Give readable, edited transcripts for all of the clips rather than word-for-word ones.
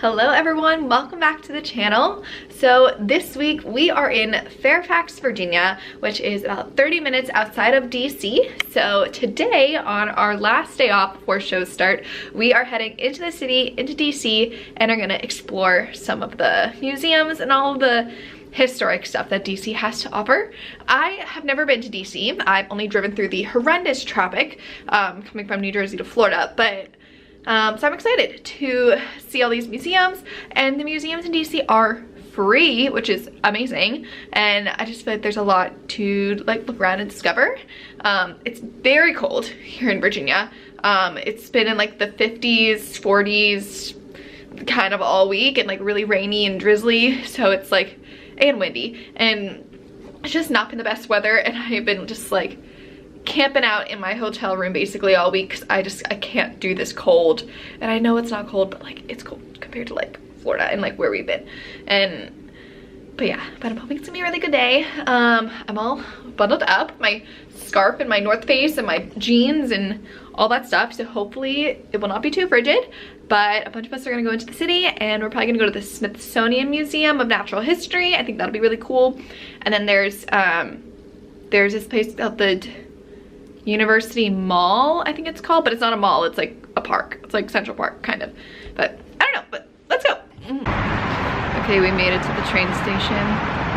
Hello everyone, welcome back to the channel. So this week we are in Fairfax, Virginia, which is about 30 minutes outside of DC. So today, on our last day off before shows start, we are heading into the city, into DC, and are gonna explore some of the museums and all of the historic stuff that DC has to offer. I have never been to DC. I've only driven through the horrendous traffic coming from New Jersey to Florida, but so I'm excited to see all these museums, and the museums in DC are free, which is amazing, and I just feel like there's a lot to like look around and discover. It's very cold here in Virginia. It's been in like the 50s, 40s kind of all week, and like really rainy and drizzly, so it's like, and windy, and it's just not been the best weather, and I've been just like camping out in my hotel room basically all week because I can't do this cold. And I know it's not cold, but like it's cold compared to like Florida and like where we've been. But yeah, I'm hoping it's gonna be a really good day. I'm all bundled up, my scarf and my North Face and my jeans and all that stuff, so hopefully it will not be too frigid. But a bunch of us are gonna go into the city, and we're probably gonna go to the Smithsonian Museum of Natural History. I think that'll be really cool. And then there's this place called the University Mall, I think it's called, but it's not a mall, it's like a park. It's like Central Park, kind of. But I don't know, but let's go. Okay, we made it to the train station.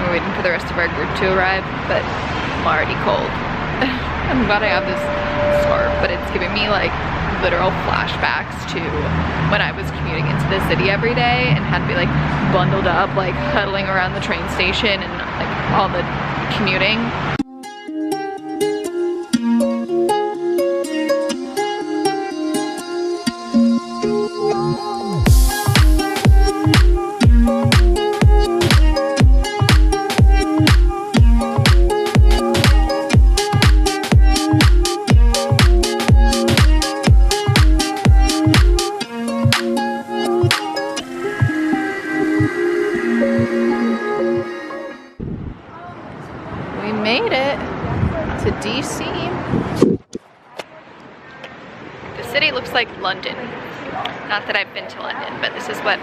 We're waiting for the rest of our group to arrive, but I'm already cold. I'm glad I have this scarf, but it's giving me like literal flashbacks to when I was commuting into the city every day and had to be like bundled up, like huddling around the train station and like all the commuting. Made it to DC. The city looks like London. Not that I've been to London, but this is what,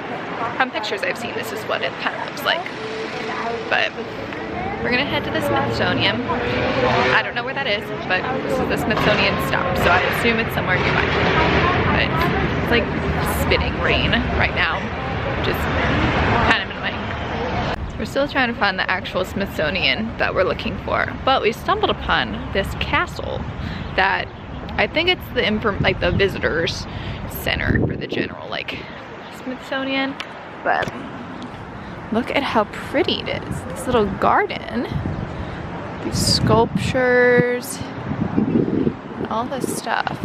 from pictures I've seen, this is what it kind of looks like. But we're gonna head to the Smithsonian. I don't know where that is, but this is the Smithsonian stop, so I assume it's somewhere nearby. But it's like spitting rain right now, which is kind of annoying. We're still trying to find the actual Smithsonian that we're looking for, but we stumbled upon this castle that I think it's the visitors center for the general like Smithsonian. But look at how pretty it is. This little garden, these sculptures, all this stuff.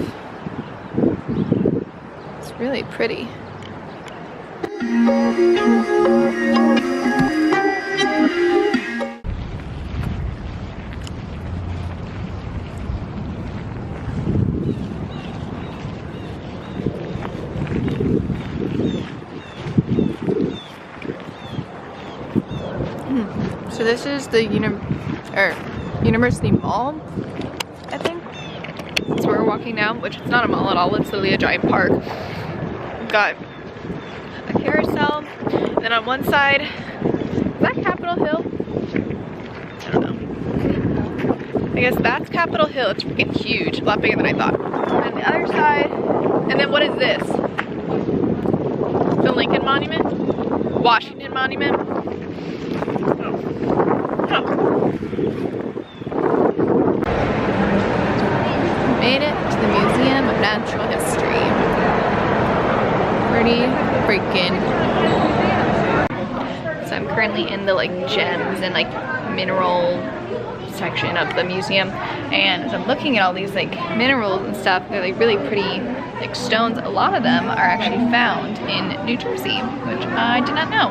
It's really pretty. So this is the University Mall, I think. That's where we're walking now, which is not a mall at all. It's literally a giant park. We've got a carousel. And then on one side, is that Capitol Hill? I don't know. I guess that's Capitol Hill. It's freaking huge, a lot bigger than I thought. And the other side, and then what is this? The Lincoln Monument? Washington Monument? Made it to the Museum of Natural History. Pretty freaking. So I'm currently in the like gems and like mineral section of the museum, and as I'm looking at all these like minerals and stuff, they're like really pretty like stones. A lot of them are actually found in New Jersey, which I did not know.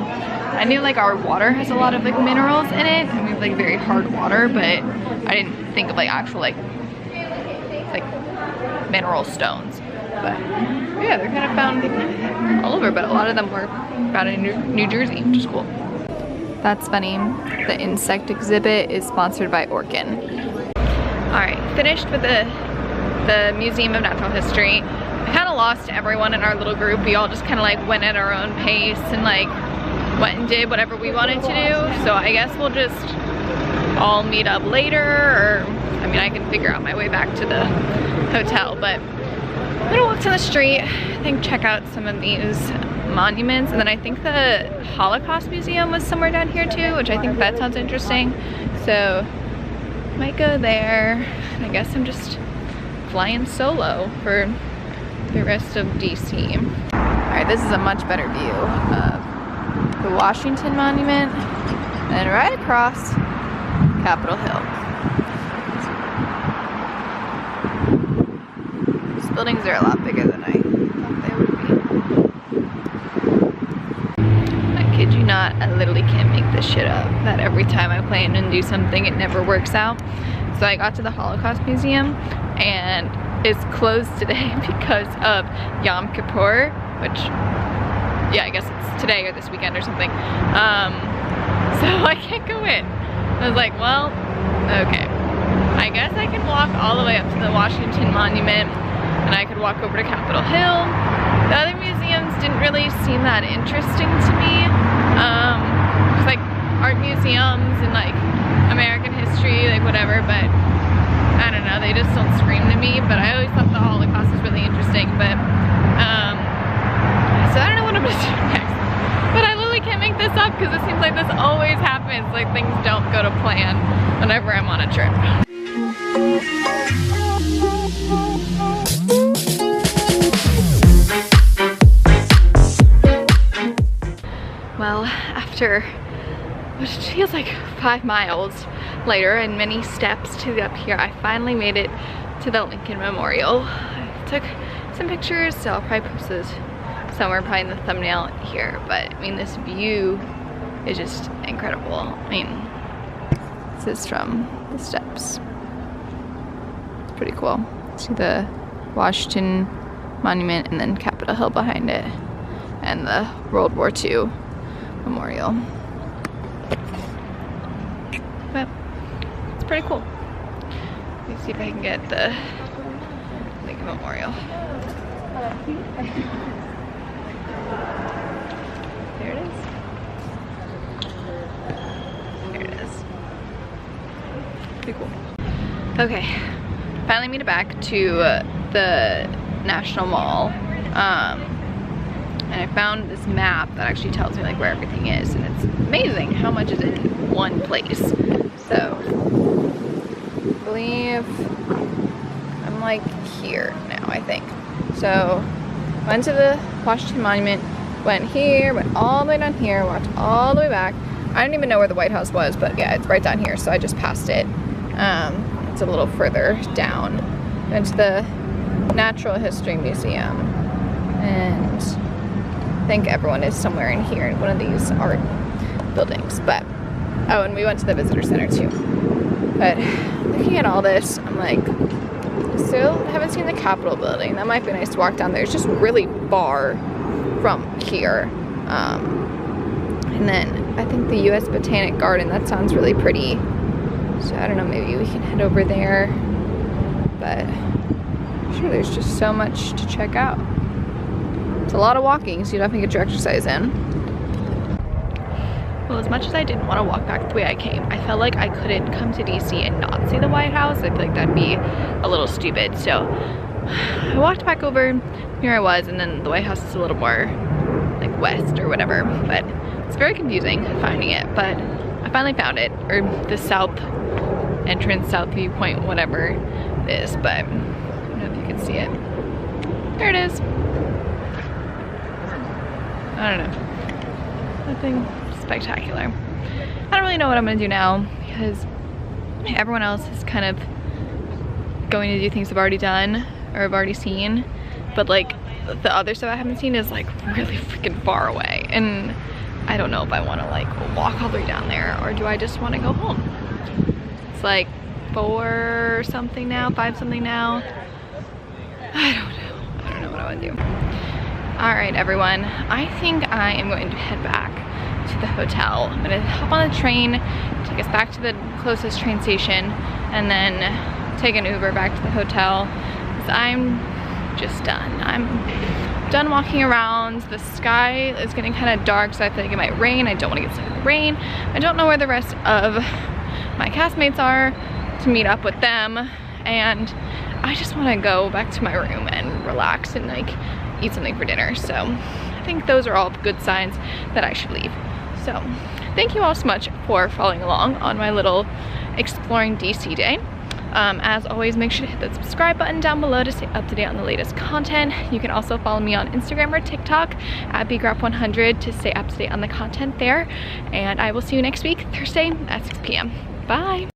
I knew like our water has a lot of like minerals in it, and we have like very hard water, but I didn't think of like actual like mineral stones. But yeah, they're kind of found all over, but a lot of them were found in New Jersey, which is cool. That's funny. The insect exhibit is sponsored by Orkin. All right, finished with the Museum of Natural History. I kind of lost everyone in our little group. We all just kind of like went at our own pace and like went and did whatever we wanted to do. So I guess we'll just all meet up later, or I mean, I can figure out my way back to the hotel, but I'm gonna walk to the street, I think check out some of these monuments, and then I think the Holocaust Museum was somewhere down here too, which I think that sounds interesting. So might go there. I guess I'm just flying solo for the rest of DC. All right, this is a much better view of the Washington Monument, and right across Capitol Hill. These buildings are a lot bigger than I thought they would be. I kid you not, I literally can't make this shit up, that every time I plan and do something, it never works out. So I got to the Holocaust Museum, and it's closed today because of Yom Kippur, which, yeah, I guess it's today or this weekend or something. So I can't go in. I was like, well, okay. I guess I can walk all the way up to the Washington Monument, and I could walk over to Capitol Hill. The other museums didn't really seem that interesting to me. It's like art museums and like American history, like whatever, but I don't know, they just don't scream to me. But I always thought the Holocaust was really interesting, but so I don't know what I'm gonna do next. But I literally can't make this up because it seems like this always happens, like things don't go to plan whenever I'm on a trip. Well, after what feels like 5 miles later and many steps to get up here, I finally made it to the Lincoln Memorial. I took some pictures, so I'll probably post those somewhere, probably in the thumbnail here. But I mean, this view is just incredible. I mean, this is from the steps. It's pretty cool. See the Washington Monument and then Capitol Hill behind it, and the World War II Memorial. But it's pretty cool. Let me see if I can get the Lincoln Memorial. There it is. There it is. Pretty cool. Okay, finally made it back to the National Mall. And I found this map that actually tells me like where everything is, and it's amazing how much is in one place. So I believe I'm like here now, I think. So went to the Washington Monument, went here, went all the way down here, walked all the way back. I don't even know where the White House was, but yeah, it's right down here, so I just passed it. It's a little further down. Went to the Natural History Museum, and I think everyone is somewhere in here in one of these art buildings. But oh, and we went to the visitor center too. But looking at all this, I'm like, still haven't seen the Capitol building. That might be nice to walk down there. It's just really far from here. And then I think the U.S. Botanic Garden, that sounds really pretty. So I don't know, maybe we can head over there. But I'm sure there's just so much to check out. It's a lot of walking, so you definitely get your exercise in. Well, as much as I didn't want to walk back the way I came, I felt like I couldn't come to DC and not see the White House. I feel like that'd be a little stupid. So I walked back over, here I was, and then the White House is a little more like west or whatever. But it's very confusing finding it, but I finally found it, or the south entrance, south viewpoint, whatever it is. But I don't know if you can see it. There it is. I don't know, nothing spectacular. I don't really know what I'm gonna do now because everyone else is kind of going to do things I've already done or I've already seen, but like the other stuff I haven't seen is like really freaking far away, and I don't know if I want to like walk all the way down there or do I just want to go home. It's like 4 something now, 5 something now. I don't know what I want to do. Alright everyone, I think I am going to head back to the hotel. I'm gonna hop on the train, take us back to the closest train station, and then take an Uber back to the hotel. Because I'm just done. I'm done walking around. The sky is getting kind of dark, so I feel like it might rain. I don't want to get stuck in the rain. I don't know where the rest of my castmates are to meet up with them, and I just want to go back to my room and relax and like eat something for dinner. So I think those are all good signs that I should leave. So thank you all so much for following along on my little exploring DC day. As always, make sure to hit that subscribe button down below to stay up to date on the latest content. You can also follow me on Instagram or TikTok at Graf100 to stay up to date on the content there. And I will see you next week, Thursday at 6 p.m. Bye.